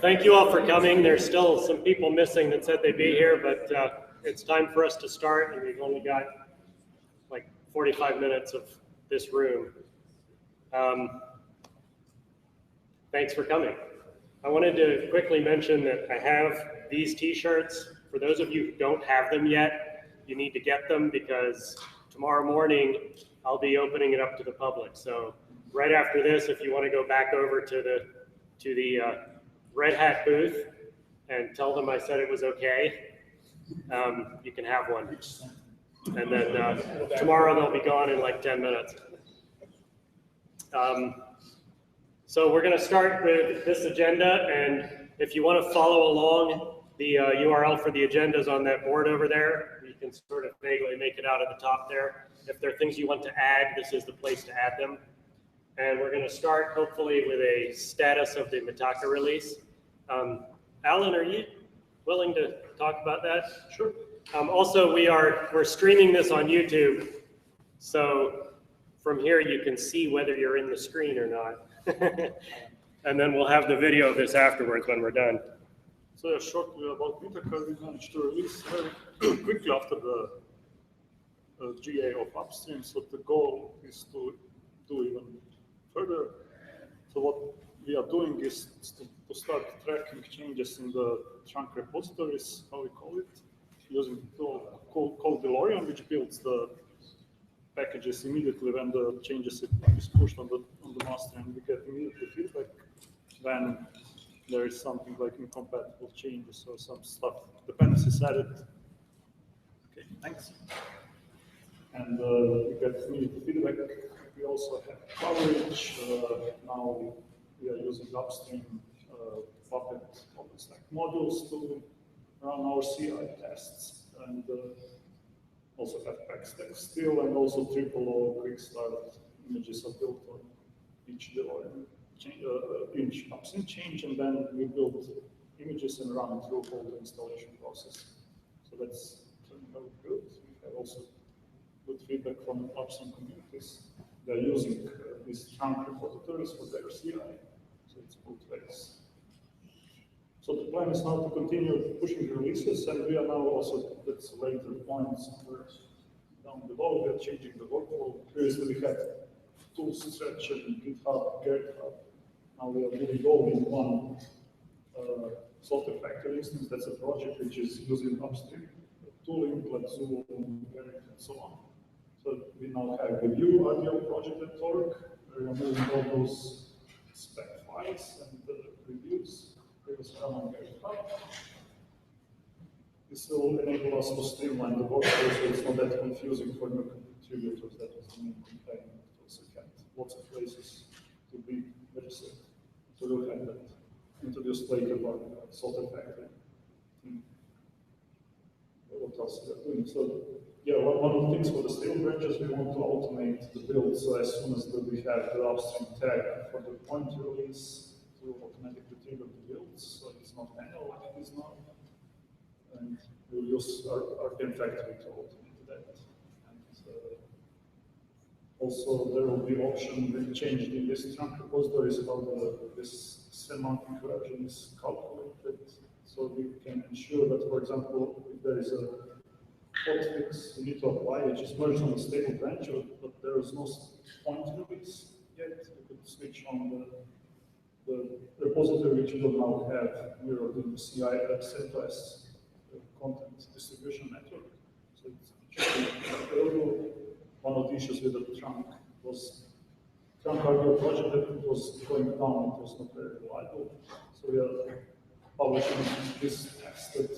Thank you all for coming. There's still some people missing that said they'd be here, but it's time for us to start, and we've only got like 45 minutes of this room. Thanks for coming. I wanted to quickly mention that I have these t-shirts. For those of you who don't have them yet, you need to get them because tomorrow morning I'll be opening it up to the public. So right after this, if you want to go back over to the Red Hat booth and tell them I said it was okay, you can have one. And then tomorrow they'll be gone in like 10 minutes. So we're going to start with this agenda, and if you want to follow along, the URL for the agenda is on that board over there. You can sort of vaguely make it out at the top there. If there are things you want to add, this is the place to add them. And we're going to start hopefully with a status of the Mitaka release. Alan, are you willing to talk about that? Sure. Also, we're streaming this on YouTube, so from here you can see whether you're in the screen or not. And then we'll have the video of this afterwards when we're done. So yeah, shortly about Mitaka, we managed to release very quickly after the GA of upstream. So the goal is to do even further. So what we are doing is to start tracking changes in the trunk repositories, how we call it, using a tool called DeLorean, which builds the packages immediately when the changes is pushed on the master, and we get immediately feedback when there is something like incompatible changes or some stuff, dependencies added. Okay, thanks. And we get immediate feedback. We also have coverage. Now we are using upstream Puppet OpenStack modules to run our CI tests, and also have backstack still, and also triple quick start images are built on each DeLorean each upstream change, and then we build images and run through all the installation process. So that's turning out good. We have also good feedback from upstream communities. They're using these trunk repositories for their CI, so it's both ways. So the plan is now to continue pushing releases, and we are now also, that's a later point somewhere down below, we are changing the workflow. Previously we had tools, stretch, and GitHub, GitHub. Now we are doing all in one software factory instance. That's a project which is using upstream tooling like Zoom, and so on. So we now have a new RDO project at Torque. We are moving all those spec files and reviews. Previously run on GitHub. This will enable us to streamline the workflow so it's not that confusing for new contributors. That was the main complaint. Also had lots of places to be registered. So we'll have that introduced later by software factory. What else we are doing? So yeah, one of the things for the stable branches, we want to automate the build. So as soon as we have the upstream tag for the point release, we will automatically trigger the builds. So it's not manual like it is now. And we'll use our RPM factory to automate that. And also, there will be option that changed in this trunk repositories how this semantic version is calculated. So we can ensure that, for example, if there is a hotfix we need to apply, which is merged on the stable branch, but there is no point release yet, we could switch on the repository which will now have mirrored in the CI CentOS content distribution network. So it's available. One of the issues with the trunk was trunk RDO project that it was going down, it was not very reliable. So we are publishing this tested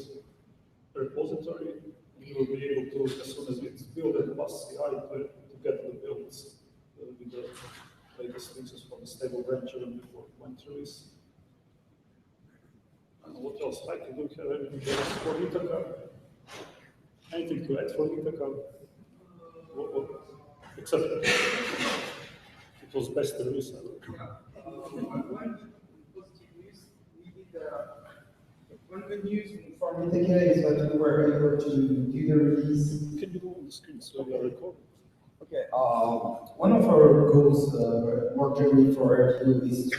repository. We will be able to, as soon as it's built and pass CI, to get the builds with the latest fixes from the stable branch even before point release. And what else? I can look at anything else for Mitaka. Anything to add for Mitaka? Except it was best release ever. One good news for Mitaka is that we were able to do the release. Can you go on the screen so we are recording? Okay. One of our goals, more generally for RDO, is to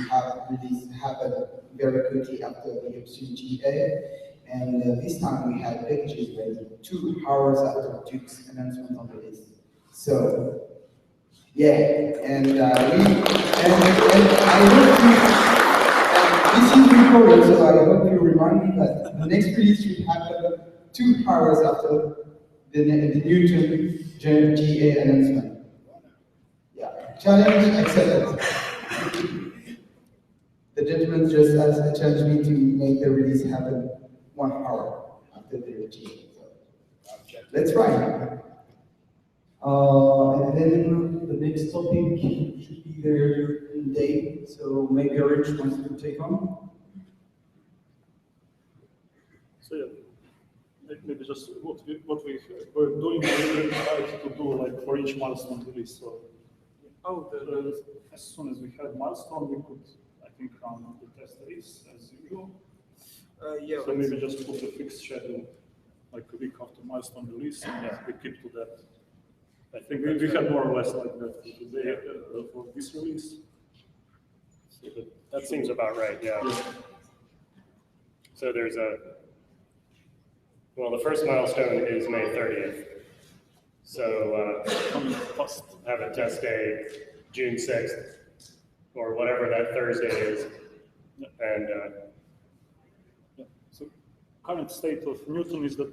have release happen very quickly after the upstream GA. And this time we had packages ready 2 hours after Duke's announcement on the list. So, yeah, and I hope this is recorded, so I hope you remind me that the next release should happen 2 hours after the new GA announcement. Yeah, challenge accepted. The gentleman just challenged me to make the release happen 1 hour after the GA. So, let's try. And then the next topic should be the day. So maybe Rich wants to take on. So yeah, maybe just what we were doing, we tried to do like for each milestone release. So as soon as we had milestone, we could, I think, run the test release as usual. Yeah. So maybe just put a fixed schedule, like a week after milestone release, and we keep to that. I think we had more or less like that today for this release. So That seems about right, yeah. So there's well, the first milestone is May 30th. So coming fast. have a test day June 6th, or whatever that Thursday is. And So current state of Newton is that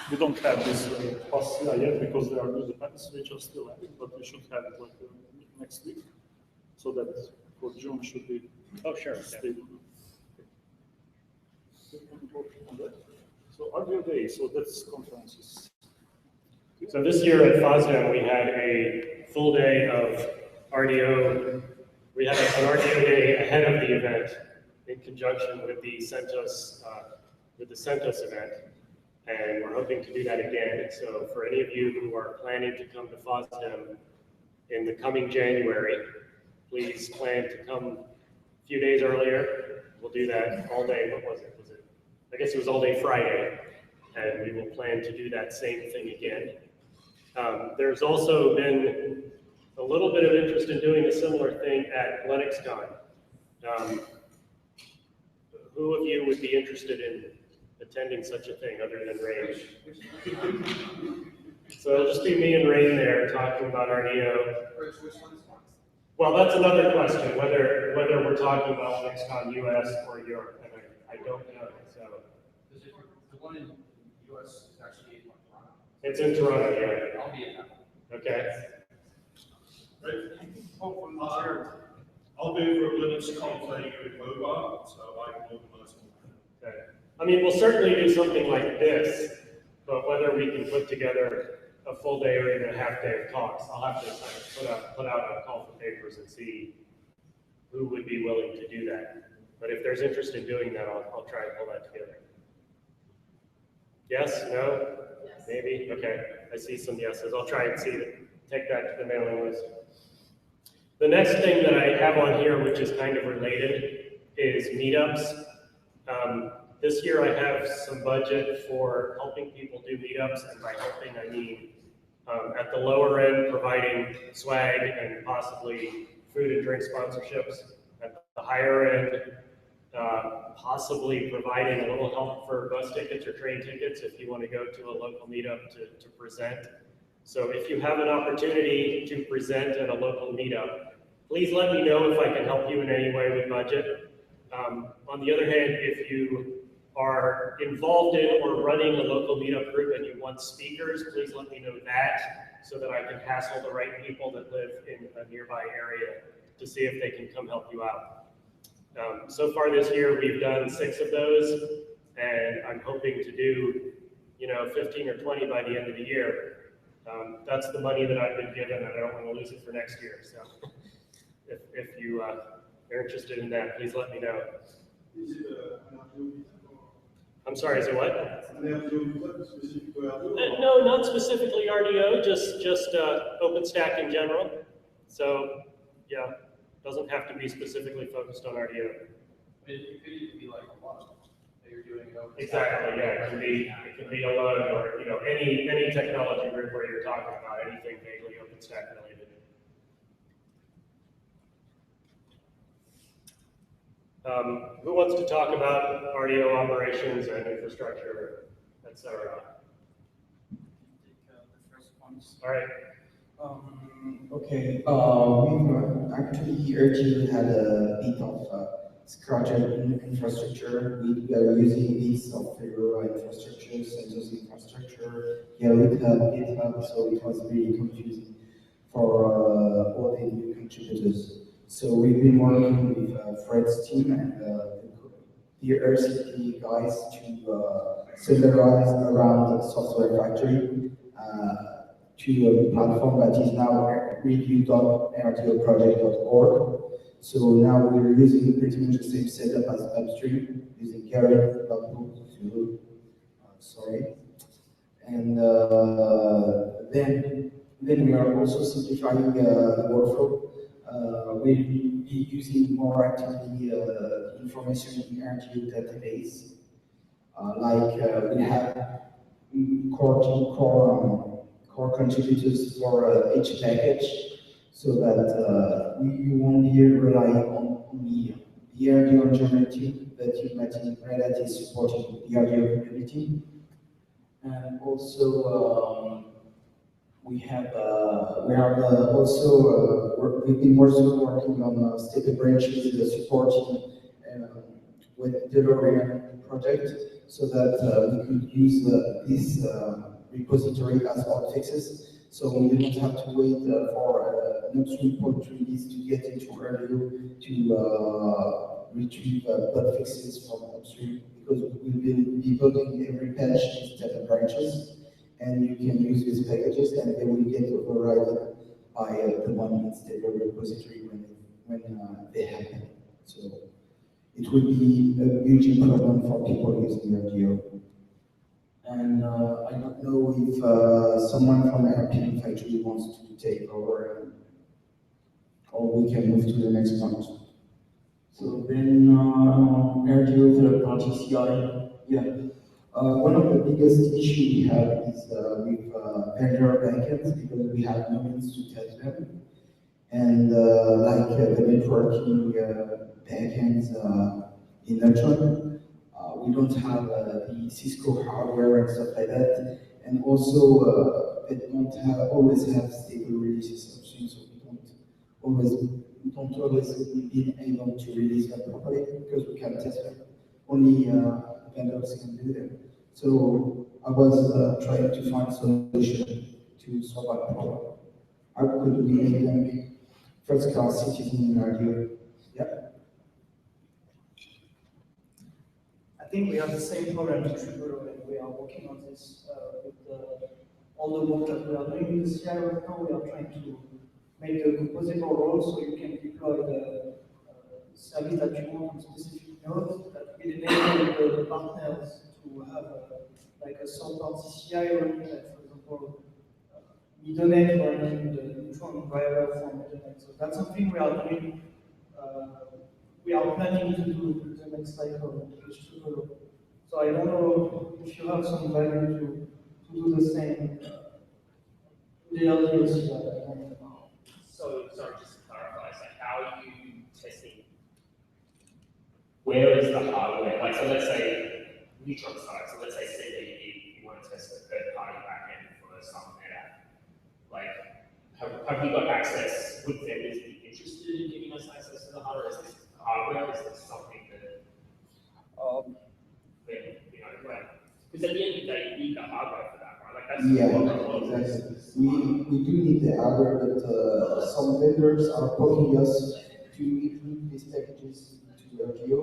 we don't have this pass yet because there are new dependencies which are still added, but we should have it like next week, so that for June should be stable. So RDO Day, so that's conferences. so this year at FOSDEM, we had a full day of RDO. We had an RDO day ahead of the event in conjunction with the CentOS event. And we're hoping to do that again. So for any of you who are planning to come to FOSDEM in the coming January, please plan to come a few days earlier. We'll do that all day. What was it? I guess it was all day Friday. And we will plan to do that same thing again. There's also been a little bit of interest in doing a similar thing at LinuxCon. Who of you would be interested in attending such a thing other than Rain? So it'll just be me and Rain there talking about RDO. Well, that's another question, whether we're talking about LinuxCon US or Europe, and I don't know. So the one in the US is actually in Toronto. It's in Toronto, yeah. I'll be in that. Okay. I'll be for LinuxCon playing with mobile, so I can organize all that. Okay. I mean, we'll certainly do something like this, but whether we can put together a full day or even a half day of talks, I'll have to put out a call for papers and see who would be willing to do that. But if there's interest in doing that, I'll try and pull that together. Yes? No? Yes. Maybe? Okay. I see some yeses. I'll try and take that to the mailing list. The next thing that I have on here, which is kind of related, is meetups. This year I have some budget for helping people do meetups, and by helping I mean at the lower end providing swag and possibly food and drink sponsorships. At the higher end, possibly providing a little help for bus tickets or train tickets if you want to go to a local meetup to present. So if you have an opportunity to present at a local meetup, please let me know if I can help you in any way with budget. On the other hand, if you are involved in or running a local meetup group and you want speakers, please let me know that so that I can hassle the right people that live in a nearby area to see if they can come help you out. So far this year, we've done 6 of those, and I'm hoping to do, 15 or 20 by the end of the year. That's the money that I've been given, and I don't want to lose it for next year. So if you are interested in that, please let me know. I'm sorry, is it what? specific to RDO? No, not specifically RDO, just OpenStack in general. So yeah, doesn't have to be specifically focused on RDO. It could even be like a lot that you're doing. Exactly. Yeah, it can be a load or any technology group where you're talking about anything vaguely OpenStack related. Who wants to talk about RDO operations and infrastructure, etc.? The first ones. All right. Okay, we've actually RDO had a bit of scratcher infrastructure. We are using this software infrastructure, CentOS infrastructure, GitHub, so it was really confusing for all the new contributors. So we've been working with Fred's team and the RCT guys to standardize around the software factory to a platform that is now review.rdoproject.org. So now we're using pretty much the same setup as upstream, using Garrett, sorry. And then we are also simplifying the workflow. We'll be using more actively information in the RDO database. We have core contributors for each package, so that we won't be relying on only the RDO engineering team, that is supporting the RDO community. And also, we've been also working on stable branches supporting with the DeLorean project, so that we could use this repository as hotfixes. So we don't have to wait for an upstream point release to get into RDO to retrieve bug fixes from upstream, because we will be building every patch in stable branches, and you can use these packages, and they will get overridden by the one in stable repository when they happen. So it will be a huge improvement for people using RDO. And I don't know if someone from RPM Factory wants to take over, or we can move to the next point. So then RDO third-party CI, yeah. One of the biggest issues we have is with vendor backends, because we have no means to test them. And the networking backends in Neutron, we don't have the Cisco hardware and stuff like that. And also, they don't always have stable releases options, so we don't always be able to release them properly, because we can't test them. Only vendors can do them. So I was trying to find a solution to solve that problem. How could we make them first-class citizens in RDO? Yeah. I think we have the same problem to trigger, and we are working on this with all the work that we are doing in the CI right now. We are trying to make a composable role, so you can deploy the service that you want on specific nodes, that will enable the partners to have like a third-party CI running, like for example, Midonate running the Neutron driver from Midonate. So that's something we are doing. We are planning to do the next cycle, H2. So I don't know if you have some value to do the same. The LDO CI. So, sorry, just to clarify, so how are you testing? Where is the hardware? Like, so let's say Neutron side, so let's say CDE, you want to test a third-party backend for some NetApp. Like, have you got access? Would vendors be interested in giving us access to the hardware? Is this hardware? Is this something that, because at the end of the day, you need the hardware for that, right? Like, that's exactly. We do need the hardware, but some vendors are poking us to include these packages to RDO,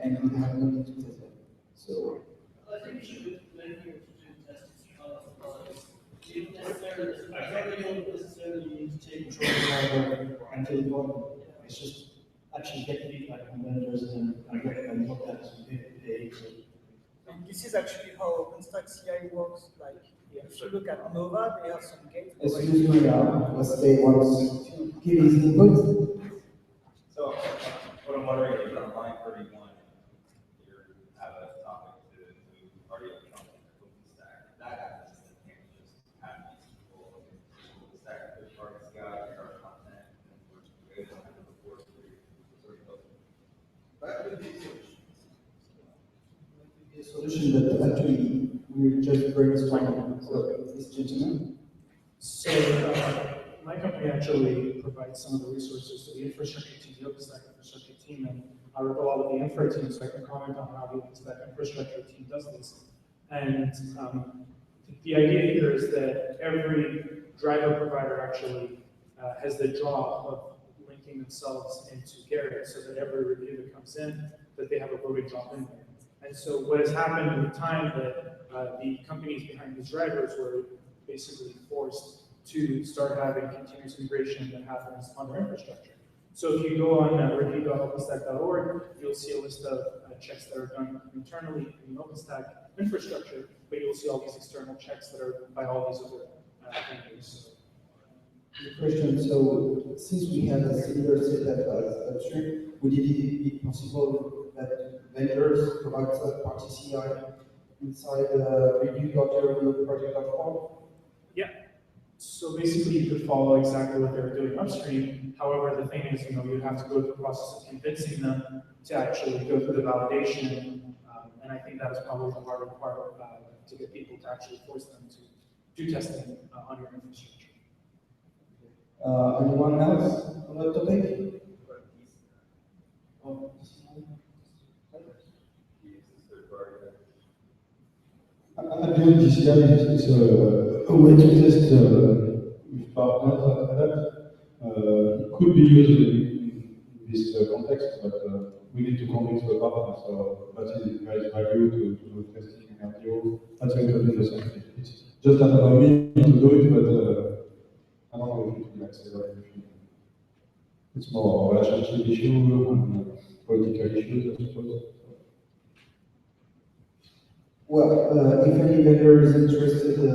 and we have no need to test them. So I think we should make it to test I don't necessarily need to take control of the hardware until the point. It's just actually get feedback from vendors and get them looked at and pay. And this is actually how OpenStack CI works. Like, if you look at Nova, they have some gates. Excuse me, let's say once give his input. So, what I'm wondering is on line 31, you have a topic to RDO OpenStack. That happens, then can't just have these people OpenStack third-party CI, our content, and we're good on the reports for your That would be a solution that actually we're just brainstorming. So, this gentleman. So my company actually provides some of the resources to the infrastructure team, the OpenStack infrastructure team, and I work a lot with the infra team, so I can comment on how the OpenStack infrastructure team does this. And the idea here is that every driver provider actually has the job of linking themselves into Garrett, so that every review that comes in, that they have a voting job in there. And so what has happened with time that the companies behind these drivers were basically forced to start having continuous integration that happens on their infrastructure. So if you go on review.openstack.org, you'll see a list of checks that are done internally in the OpenStack infrastructure, but you'll see all these external checks that are by all these other vendors. The question, so since we have a similar setup as upstream, would it be possible that vendors provide third-party CI inside review.project.org? Yeah. So basically, you could follow exactly what they're doing upstream. However, the thing is, you have to go through the process of convincing them to actually go through the validation, and I think that is probably the harder part to get people to actually force them to do testing on your infrastructure. Anyone else on that topic? Oh. At the end, this guy is a way to test with partners. It could be used in this context, but we need to convince the partner. So that is very value to do testing in RDO. That's going to be the same thing. It's just another means to do it, but I don't know if it will accelerate. It's more a relationship issue and political issues, I suppose. Well, if any vendor is interested in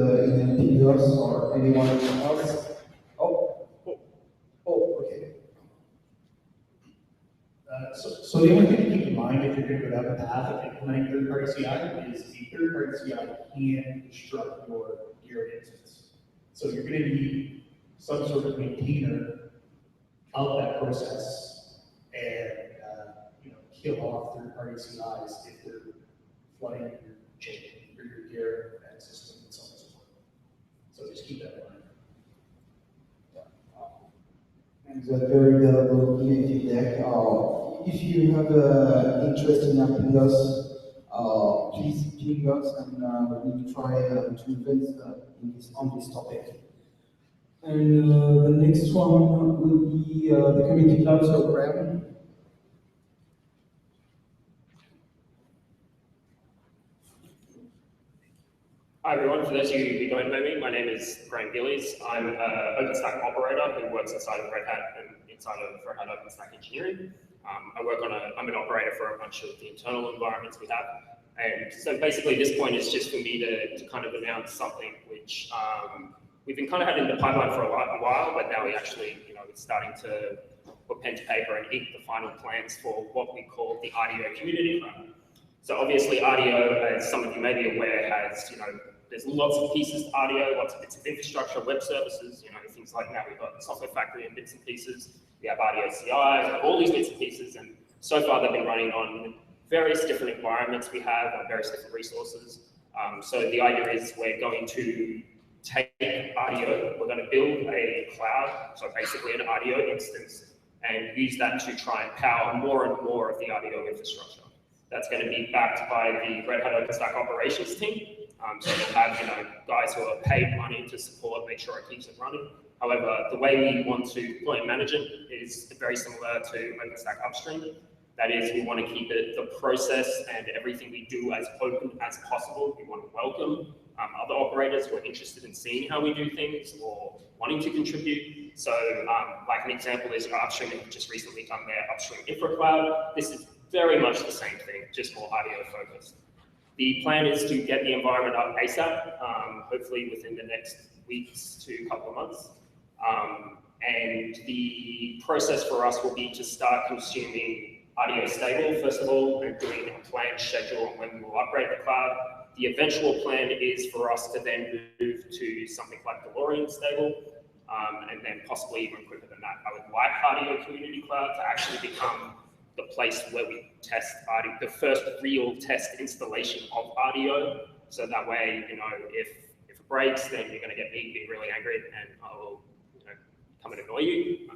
helping us or anyone else. Okay. So the only thing to keep in mind if you're going to go down the path of implementing third-party CI is the third-party CI can disrupt your instance. So you're going to need some sort of maintainer of that process and kill off third-party CIs if they're flooding your chain or your gear and system and so on and so forth. So just keep that in mind. And a very valuable feedback. If you have interest in helping us, please ping us and we will try to invest on this topic. And the next one will be the community cloud program. Hi everyone, for those of you who don't know me, my name is Graham Gillies. I'm an OpenStack operator who works inside of Red Hat and inside of Red Hat OpenStack Engineering. I'm an operator for a bunch of the internal environments we have. And so basically this point is just for me to kind of announce something which we've been kind of having in the pipeline for a while, but now we actually, it's starting to put pen to paper and ink the final plans for what we call the RDO community cloud. So obviously RDO, as some of you may be aware, has, there's lots of pieces to RDO, lots of bits of infrastructure, web services, things like now we've got Software Factory and bits and pieces. We have RDO CI, all these bits and pieces, and so far they've been running on various different environments we have, on various different resources. So the idea is we're going to take RDO, we're going to build a cloud, so basically an RDO instance, and use that to try and power more and more of the RDO infrastructure. That's going to be backed by the Red Hat OpenStack operations team. So we'll have guys who are paid money to support, make sure it keeps it running. However, the way we want to deploy and manage it is very similar to OpenStack upstream. That is, we want to keep it the process and everything we do as open as possible. We want to welcome other operators who are interested in seeing how we do things or wanting to contribute. So, like an example is upstream have just recently done their upstream infra cloud. This is very much the same thing, just more RDO focused. The plan is to get the environment up ASAP, hopefully within the next weeks to couple of months. And the process for us will be to start consuming RDO stable, first of all, and doing a planned schedule on when we will upgrade the cloud. The eventual plan is for us to then move to something like DeLorean stable, and then possibly even quicker than that. I would like RDO Community Cloud to actually become the place where we test RDO, the first real test installation of RDO. So that way, if it breaks, then you're going to get me being really angry, and I will, come and annoy you.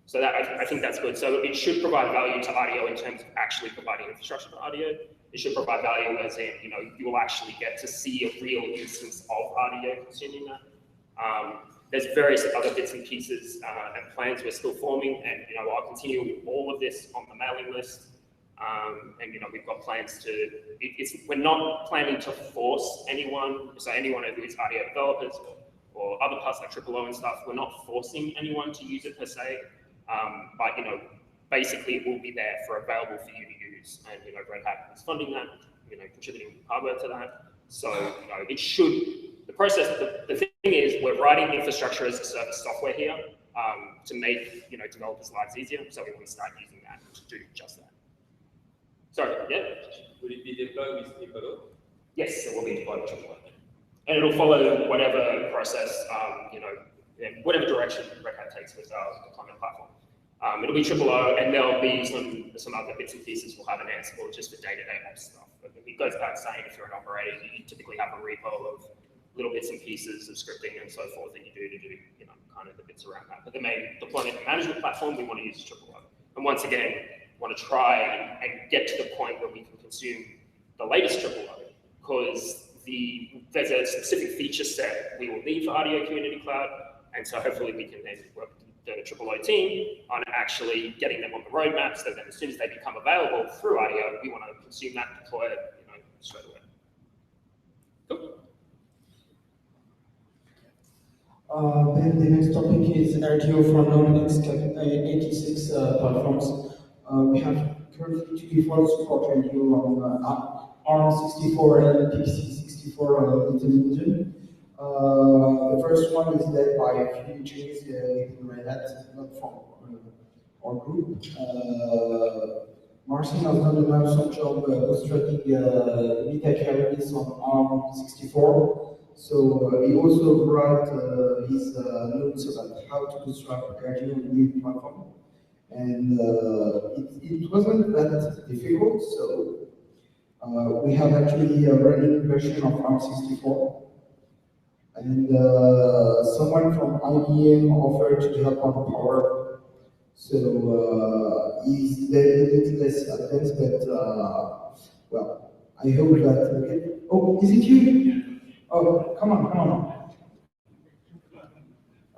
So that I think that's good. So it should provide value to RDO in terms of actually providing infrastructure to RDO. It should provide value as in, you will actually get to see a real instance of RDO consuming that. There's various other bits and pieces and plans we're still forming, and I'll continue with all of this on the mailing list. And we've got plans to. We're not planning to force anyone. So anyone who is RDO developers or other parts like OOO and stuff, we're not forcing anyone to use it per se. But basically it will be there available for you to use, and Red Hat is funding that, contributing hardware to that. So it should. The process, the thing is, we're writing infrastructure as a service software here to make developers' lives easier. So we want to start using that to do just that. Sorry, yeah. Will it be deployed with OOO? Yes, it will be deployed with OOO, and it'll follow whatever process, whatever direction Red Hat takes with our deployment platform. It'll be OOO, and there'll be some other bits and pieces we'll have an Ansible just for day-to-day ops stuff. But it goes without saying, if you're an operator, you typically have a repo of little bits and pieces of scripting and so forth that you do to do, kind of the bits around that. But the main deployment and management platform we want to use is OOO. And once again, want to try and get to the point where we can consume the latest OOO, because there's a specific feature set we will need for RDO Community Cloud, and so hopefully we can then work with the OOO team on actually getting them on the roadmap, so that as soon as they become available through RDO, we want to consume that, deploy it, straight away. Cool. Then the next topic is RDO for non-x86 platforms. We have currently two default support RDO on ARM64 and PXE64 Intelligent. The first one is led by a few engineers within Red Hat, not from our group. Marcin has done an awesome job illustrating the beta carries on ARM64. So he also brought his notes about how to construct RDO on new platform. And it wasn't that difficult, so we have actually a running version of ARM64. And someone from IBM offered to help on power. So he's a bit less advanced, but well, I hope that. Okay. Oh, is it you? Oh, come on.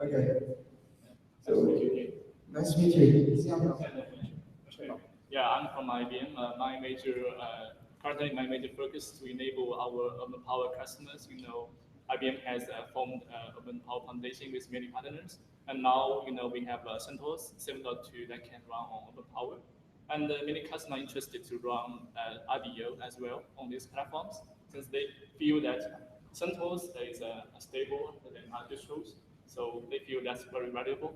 Okay. So nice to meet you. Yeah, I'm from IBM. Currently my major focus to enable our Open Power customers. IBM has formed Open Power Foundation with many partners, and now we have CentOS 7.2 that can run on Open Power, and many customers are interested to run RDO as well on these platforms, since they feel that CentOS is stable than other distros, so they feel that's very valuable.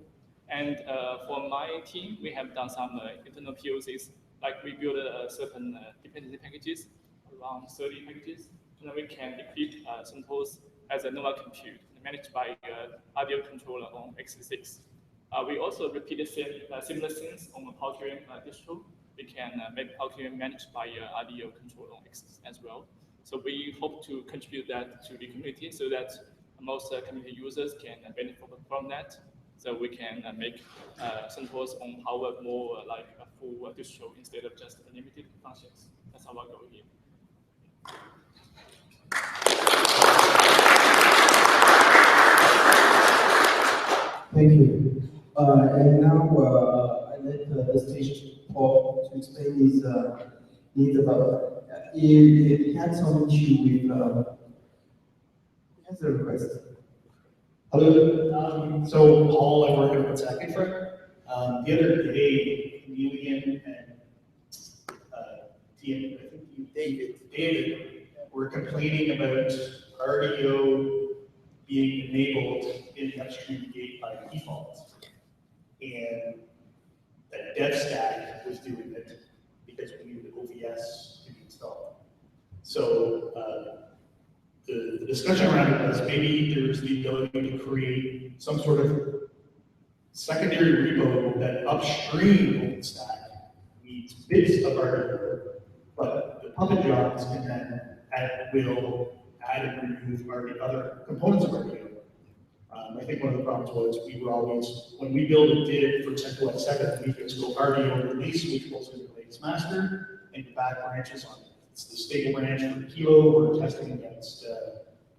And for my team, we have done some internal POCs, like we built certain dependency packages, around 30 packages, and then we can equip CentOS as a normal compute managed by RDO controller on x86. We also repeated similar things on the Paltrium distro. We can make Paltrium managed by RDO controller on X as well. So we hope to contribute that to the community so that most community users can benefit from that. So we can make CentOS on Power more like a full distro instead of just limited functions. That's our goal here. Thank you. And now I let the stage Paul to explain his needs about. He had some issue with. He has a request. Hello. So Paul, I work at OpenStack Infra. The other day, Emilian and I think David we're complaining about RDO being enabled in the upstream gate by default. And that DevStack was doing it because we needed OVS to be installed. So the discussion around it was maybe there's the ability to create some sort of secondary repo that upstream OpenStack needs bits of RDO, but the Puppet jobs can then will add and remove other components of RDO. I think one of the problems was we were always, when we build a div for CentOS 7, we just go RDO release, which goes into the latest master, and the back branches on it. It's the stable branch for Kilo, we're testing against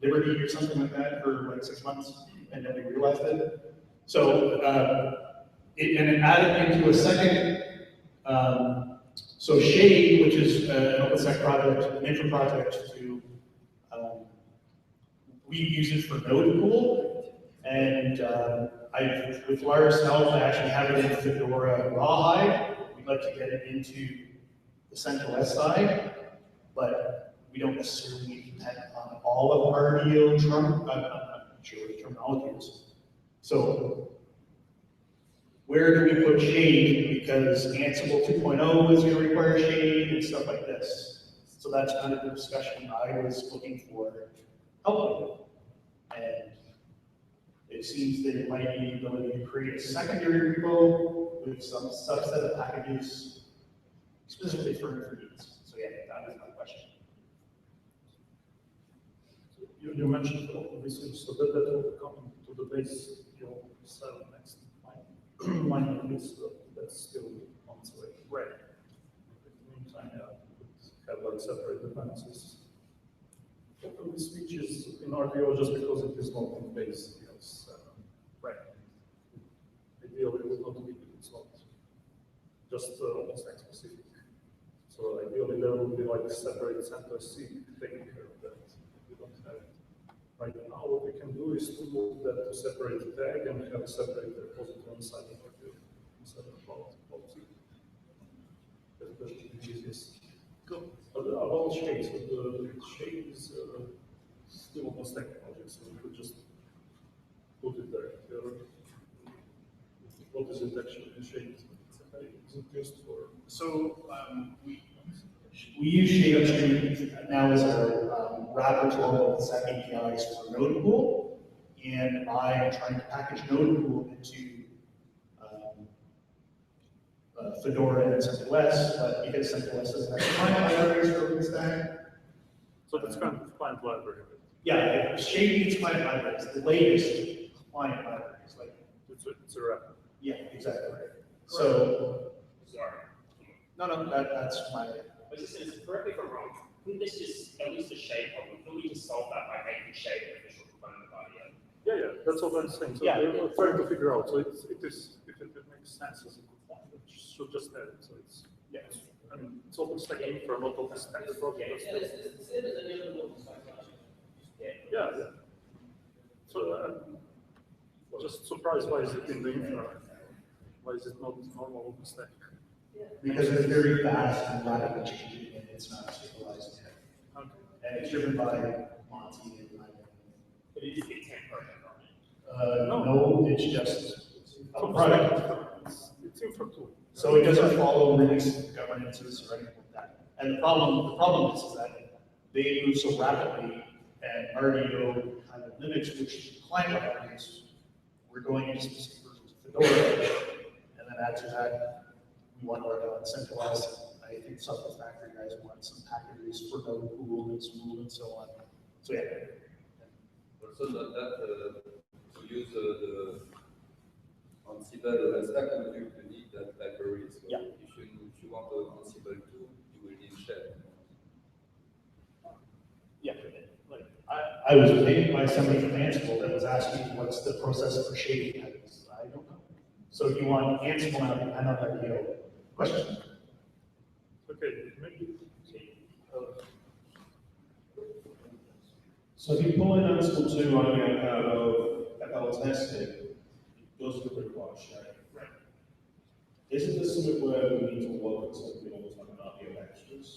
Liberty or something like that for like 6 months, and then we realized it. So, it added into a second, so Shade, which is an OpenStack project, an infra project to, we use it for node pool, and with Lara's help, I actually have it in Fedora Rawhide. We'd like to get it into the CentOS side, but we don't necessarily depend on all of RDO I'm not sure what the terminology is. So where do we put Shade? Because Ansible 2.0 is going to require Shade and stuff like this. So that's kind of the discussion I was looking for help with. And it seems that it might be the ability to create a secondary repo with some subset of packages specifically for needs. So yeah, that was my question. You mentioned obviously, so that will come to the base you'll sell next time. Mine is that's still on its way. Right. In the meantime, yeah, have like separate dependencies. Totally switches in RDO just because it is not in base. Yes. Right. Ideally, it would not be, it's not just OpenStack specific. So ideally, there will be like a separate CentOS C taking care of that. We don't have it. Right now, what we can do is to move that to separate tag and have a separate repository inside of RDO instead of policy. That's the easiest. Cool. About Shade, so the Shade is still OpenStack project, so we could just put it there. What is it actually in Shade? Is it used for? So we use Shade upstream now as our wrapper to all of the OpenStack APIs for Node Pool, and I am trying to package Node Pool into Fedora and CentOS, but because CentOS doesn't have client libraries for OpenStack. So that's kind of client library. Yeah, Shade needs client libraries. The latest client libraries, like it's a wrapper. Yeah, exactly right. So, Sorry. no, that's my. I was just saying, correct me if I'm wrong, couldn't this just, at least the Shade problem, couldn't we just solve that by making Shade an official component of RDO? Yeah, that's what I'm saying. So Yeah. we're trying to figure out. So it is, if it makes sense as a component, it should just have it. So it's, Yeah. I mean, it's OpenStack infra, not OpenStack project. Yeah. So I'm just surprised why is it in the infra? Why is it not normal OpenStack? Because it's very fast and rapidly changing, and it's not stabilized yet. Okay. And it's driven by Monty and my. But it is a big tent project, right? No, it's just a product. It's infra too. So it doesn't follow Linux governances or anything like that. And the problem is that they move so rapidly, and RDO kind of Linux, which client libraries, we're going into specific versions of Fedora, and then after that, we want to work on CentOS. I think Software Factory guys want some packages for Node Pool and Smooth and so on. So yeah. Also, to use the Ansible stack, you need that library. So yeah. If you want the Ansible 2, you will need Shell. Yeah. Like I was paid by somebody from Ansible that was asking what's the process for shading. I don't know. So if you want Ansible now, depend on RDO. Question? Okay, maybe. So if you pull in Ansible 2 running out of FL testing, it doesn't require sharing. Right. Isn't this something where we need to work with something almost like an RDO extras?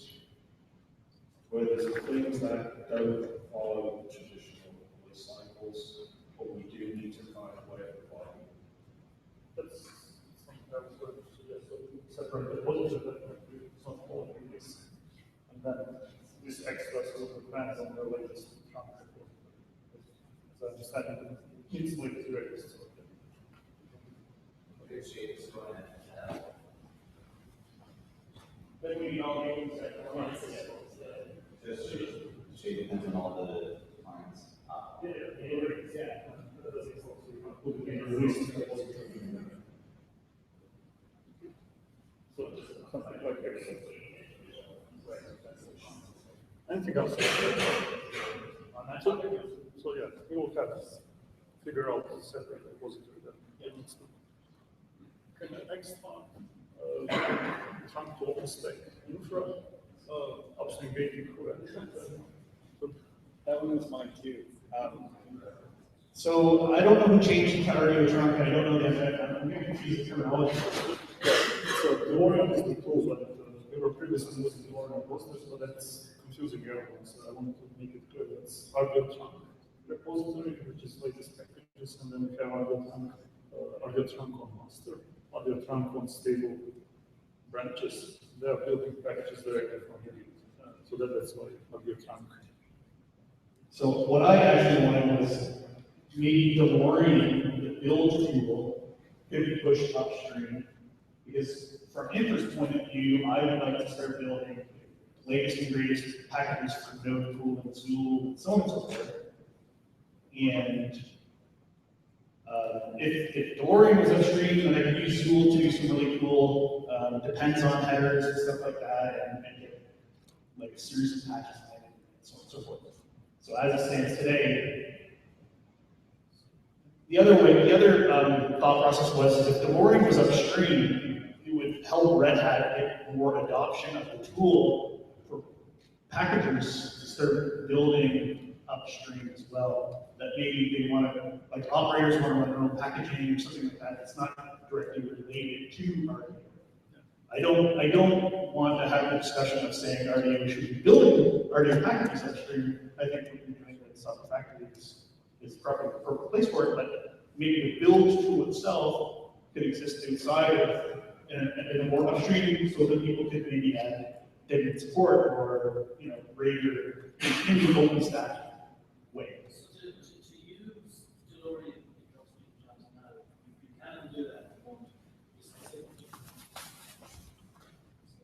where there's things that don't follow traditional release cycles, but we do need to find a way of applying. That's something I was going to suggest. So we separate the positive that it's not all release. And then this extra sort of depends on the latest trunk report. As I understand it, it's like the latest. Okay, Shades, go ahead. But we all make Just Shade depends on all the clients. Anything else? So yeah, we will have to figure out the separate repository that it needs to. Okay, the next one, trunk to OpenStack infra, upstream gating correction. So that one is mine too. So I don't know who changed the RDO trunk, I don't know the I'm getting confused with terminology. So the Orion is the tool, but we were previously using the Orion posters, so that's confusing everyone. So I wanted to make it clear that it's RDO trunk repository, which is latest packages, and then we have RDO trunk on master, RDO trunk on stable branches. They are building packages directly from here. So that's why RDO trunk. So what I actually wanted was maybe DeLorean, the build tool, could be pushed upstream. Because from Infra's point of view, I would like to start building the latest and greatest packages for Node, Tool, and Tool, and so on and so forth. And if DeLorean was upstream, then I could use Tool to do some really cool depends on headers and stuff like that, and get like a series of patches and so on and so forth. So as it stands today, the other thought process was if DeLorean was upstream, it would help Red Hat get more adoption of the tool for packagers to start building upstream as well. That maybe they want to, like operators want to run their own packaging or something like that. It's not directly related to RDO. I don't want to have the discussion of saying RDO should be building RDO packages upstream. I think what we're doing with Software Factory is probably the appropriate place for it, but maybe the build tool itself could exist inside of in a more upstream so that people could maybe add dated support or RAID or in the OpenStack way. To use DeLorean now, you can do that.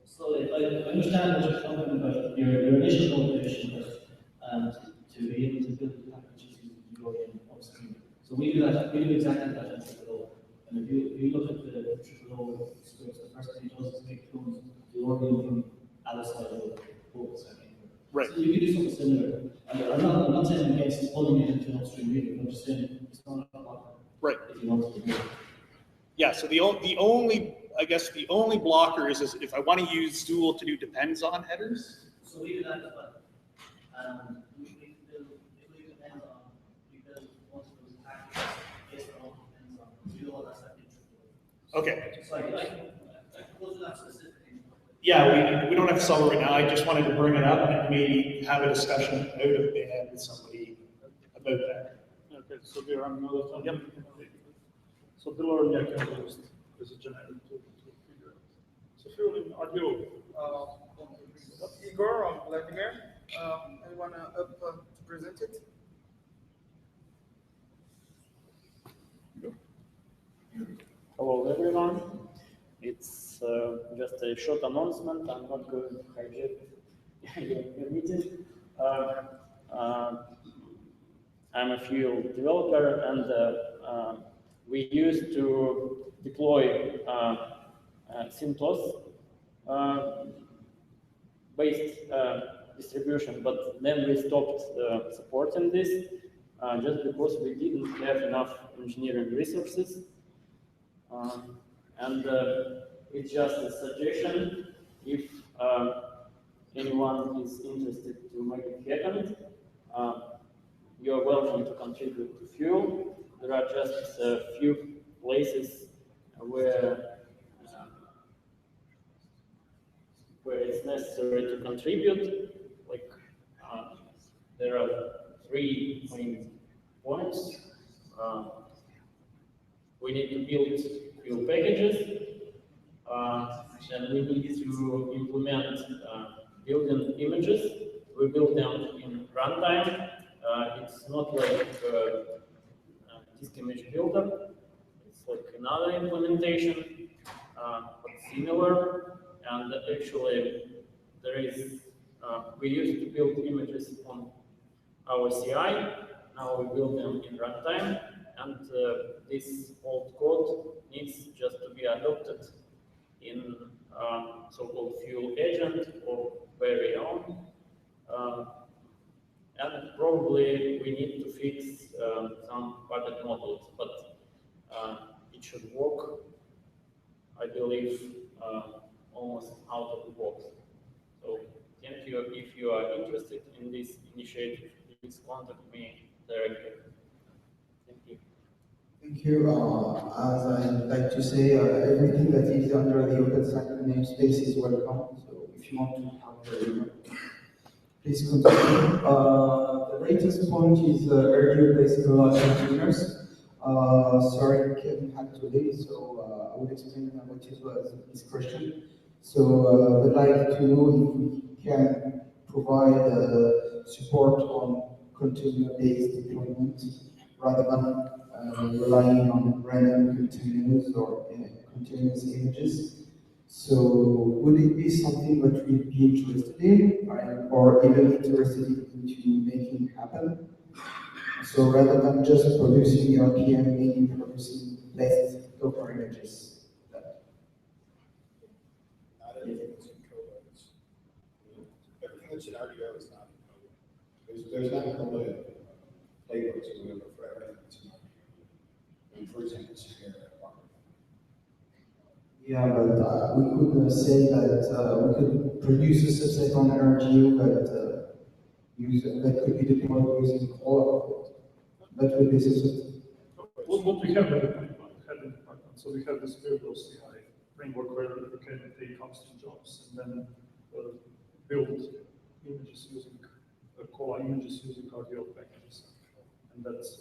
So if I understand what you're talking about, your initial motivation was to be able to build packages using DeLorean upstream. So we do that. We do exactly that in TripleO. And if you look at the TripleO scripts, the first thing it does is make clones of DeLorean from outside of the OpenStack. Right. So you can do something similar. I'm not saying against pulling it into an upstream region. I'm just saying it's not a blocker. Right. If you want to do it. Yeah. So the only blocker is if I want to use Zool to do depends on headers. So we do that as well. We build, if we depend on, we build multiple packages based on what depends on. We do all that stuff in TripleO. Okay. So I can go to that specifically. Yeah, we don't have to solve it right now. I just wanted to bring it up and maybe have a discussion out of band with somebody about that. Okay, so we are on another time. Yep. So DeLorean I can use as a generic tool to figure out. So Phil, RDO. Igor or Vladimir, anyone up to present it? Hello everyone. It's just a short announcement. I'm not going to hijack your meeting. I'm a field developer, and we used to deploy CentOS based distribution, but then we stopped supporting this just because we didn't have enough engineering resources. And it's just a suggestion. If anyone is interested to make it happen, you are welcome to contribute to Fuel. There are just a few places where it's necessary to contribute, like there are three main points. We need to build few packages, and we need to implement building images. We build them in runtime. It's not like disk image builder. It's like another implementation, but similar. And actually, there is we used to build images on our CI. Now we build them in runtime, and this old code needs just to be adopted in so-called fuel agent or very own. And probably we need to fix some bucket models, but it should work, I believe, almost out of the box. So thank you. If you are interested in this initiative, please contact me directly. Thank you. Thank you. As I like to say, everything that is under the OpenStack namespace is welcome. So if you want to have please continue. The latest point is RDO-based containers. Sorry, Kevin had to leave, so I will explain what it was his question. So I'd like to know if we can provide support on container-based deployment rather than relying on random containers or continuous images. So would it be something that we'd be interested in, or even interested in making happen? So rather than just producing RPM, maybe producing less Docker images. Not everything that's in code. Everything that's in RDO is not in code. There's not a couple of playbooks or whatever for everything that's in RDO. And for example, Sierra. Yeah, but we could say that we could produce a subset on RDO that could be deployed using all of it. That would be a subset. What we have in the pipeline, so we have this build CI framework where we can take upstream jobs and then build images using Cola images using RDO packages, and that's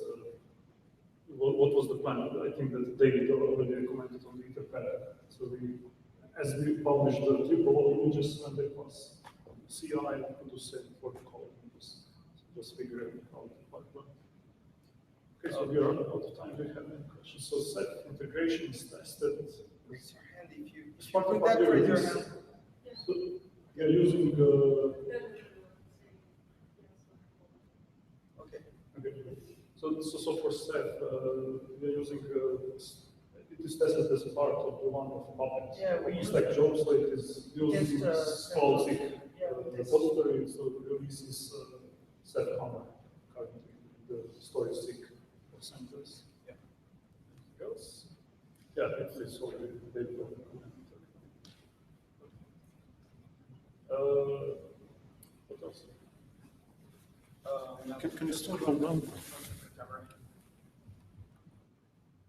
what was the plan. I think that David already commented on the interpret. So as we published the triple images when they was CI, we could do same for the Cola images. So just figure out the pipeline. Okay, so we are out of time. Do you have any questions? So set integration is tested. Raise your hand if you Put that, raise your hand. So we are using okay. So for Ceph, we are using it is tested as part of the one of Puppet. Yeah, we use like Joe Slate is using small zip repository, so the release is Ceph Hammer currently the storage zip of centers. Yeah. Anything else? Yeah, it's already available. What else? Can you still hold on?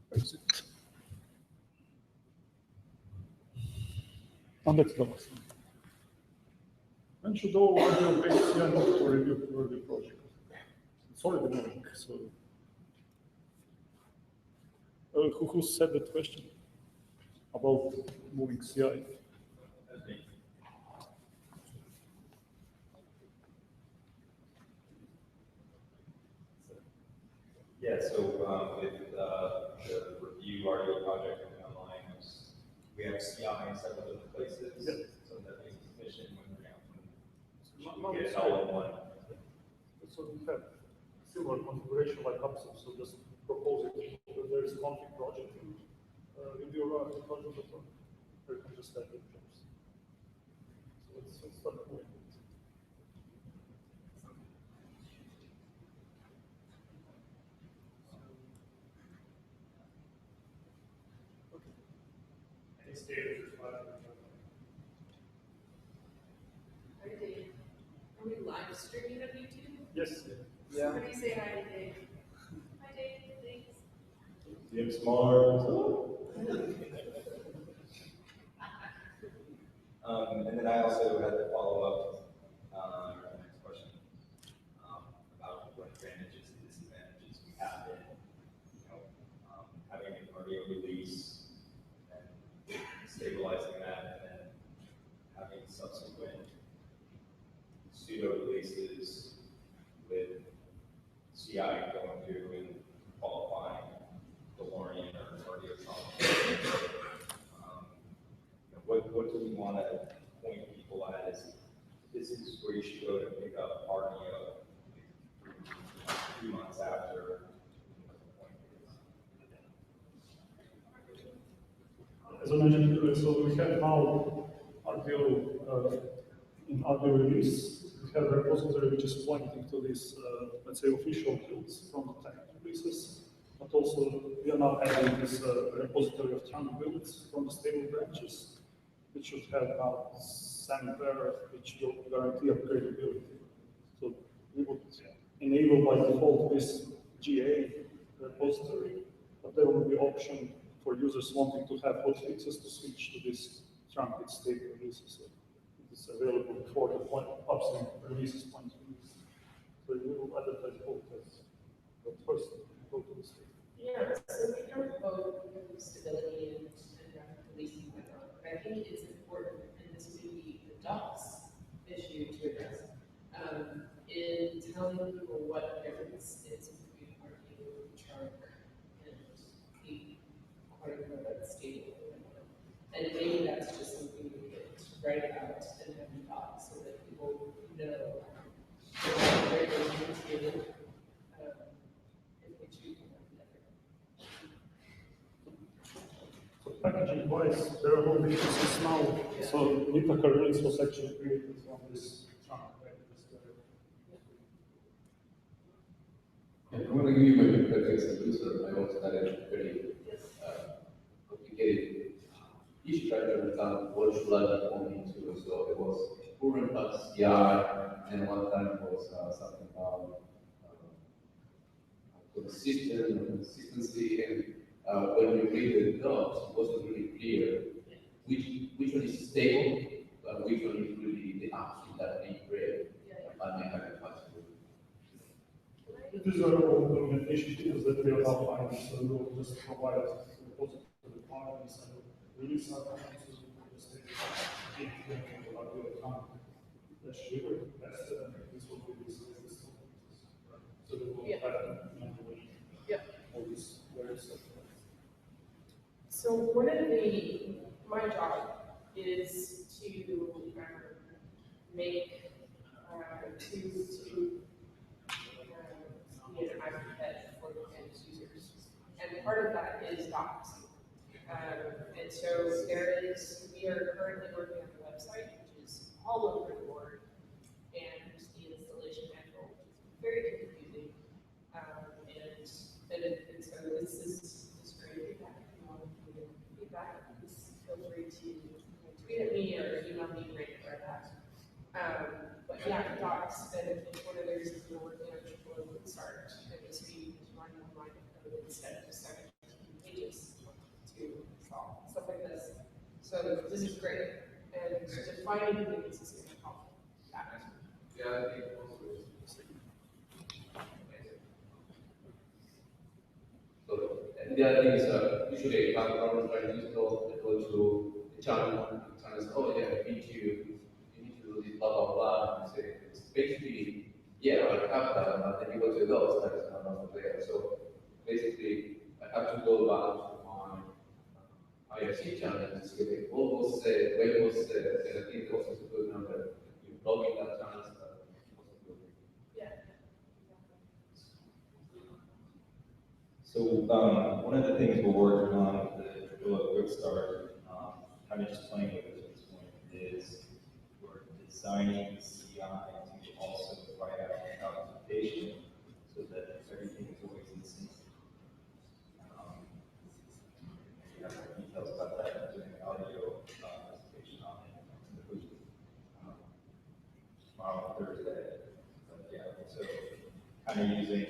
Where is it? Oh, that's the last one. When should all RDO-based CI move to review the project? It's already moving, so. Who said that question about moving CI? Yeah, so with the review RDO project coming online, we have CI in several different places, so that makes it efficient when we're get it all in one. So we have similar configuration like Upsum, so just propose it. There is config project in review RDO project, or you can just add the jobs. So let's start moving. Are we live streaming on YouTube? Yes. Yeah. Somebody say hi to Dave. Hi Dave, thanks. Get smart. And then I also had to follow up on our next question. advantages and disadvantages we have in, having an RDO release and stabilizing that, and then having subsequent pseudo releases with CI going through and qualifying DeLorean or RDO Trump. What do we want to point people at is this is where you should go to pick up RDO 3 months after. As I mentioned earlier, so we have now RDO in RDO release. We have a repository which is pointing to these, let's say, official builds from the tech releases. But also, we are now adding this repository of trunk builds from the stable branches, which should have now somewhere which will guarantee upgradability. So we would enable by default this GA repository, but there will be option for users wanting to have hotfixes to switch to this trumpet stable releases. So it is available before the upstream releases point release. So we will advertise both as, but first go to the state. Yeah, so we have both stability and rapid releasing whatnot, but I think it's important, and this would be the docs issue to address, in telling people what difference it's between RDO, trunk, and the quote-unquote stable. And maybe that's just something we could write out and have in docs so that people know what they're going to if they choose to work together. So packaging wise, there are no differences now. Yeah. So Nitaka release was actually created from this trunk. Yeah, I'm going to give you my perspective as a user. I also had a very complicated issue trying to understand what should I be pointing to. So it was current plus CI, and one time it was something about consistency, and when you read the docs, it wasn't really clear which one is stable, and which one is really the option that we create. I may have a question. These are all documentation tools that we are now finding, so we will just provide a repository requirements and release our to the state. Actually, this will be this. So we will have all these various stuff. So one of my job is to make be an advocate for the end users, and part of that is docs. And so we are currently working on the website, which is all over the board, and the installation manual, which is very confusing. And so this is great feedback. If you want to give feedback, please feel free to tweet at me or email me right about that. But yeah, docs, and one of the reasons we're working on the flow would start, and this week is running on line of code instead of 17 pages to solve stuff like this. So this is great, and defining things is going to help that. Yeah, I think also. So, and the other thing is, usually I have problems trying to install, I go to the channel, and channel says, oh yeah, you need to do this blah blah blah, and say, it's basically, yeah, I have that, and then you go to those, that is not over there. So basically, I have to go back to my IRC channel and say, okay, what was said, when was said, and I think also is a good number. You plug in that channel stuff. So one of the things we're working on with the Quick Start, kind of just playing with it at this point, is we're designing the CI to also write out documentation so that everything is always in sync. You have more details about that. I'm doing an audio presentation on it tomorrow, Thursday. But yeah, so kind of using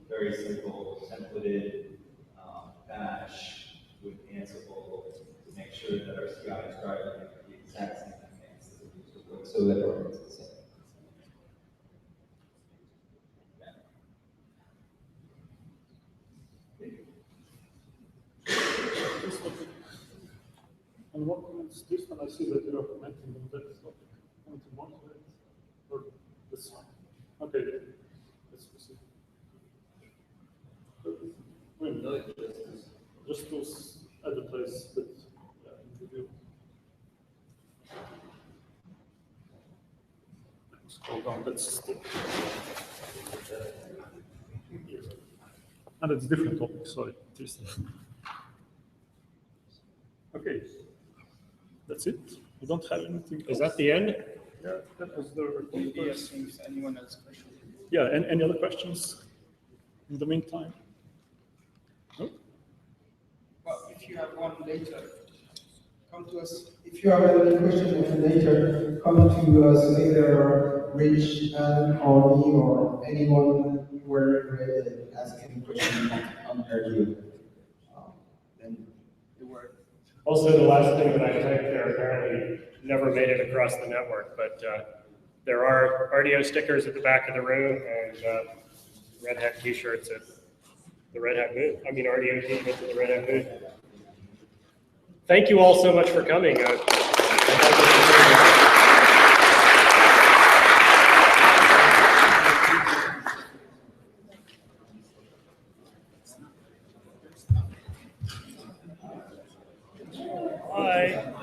very simple templated bash with Ansible to make sure that our CI is driving the exact same commands that we use so that we're the same. And what comments this one? I see that you are commenting on that topic. Commenting more to it? Or this one? Okay, let's proceed. Just to advertise that interview. Scroll down, that's and it's different topic, sorry. Okay, that's it. You don't have anything else? Is that the end? Yeah, that was the. Yes, if anyone has questions. Yeah, and any other questions in the meantime? No? Well, if you have one later, come to us. If you have any question later, come to us, either Rich, or me, or anyone where ready to ask any question on RDO. Then it works. Also, the last thing that I typed there apparently never made it across the network, but there are RDO stickers at the back of the room and Red Hat t-shirts at the Red Hat booth. I mean, RDO t-shirts at the Red Hat booth. Thank you all so much for coming. Bye.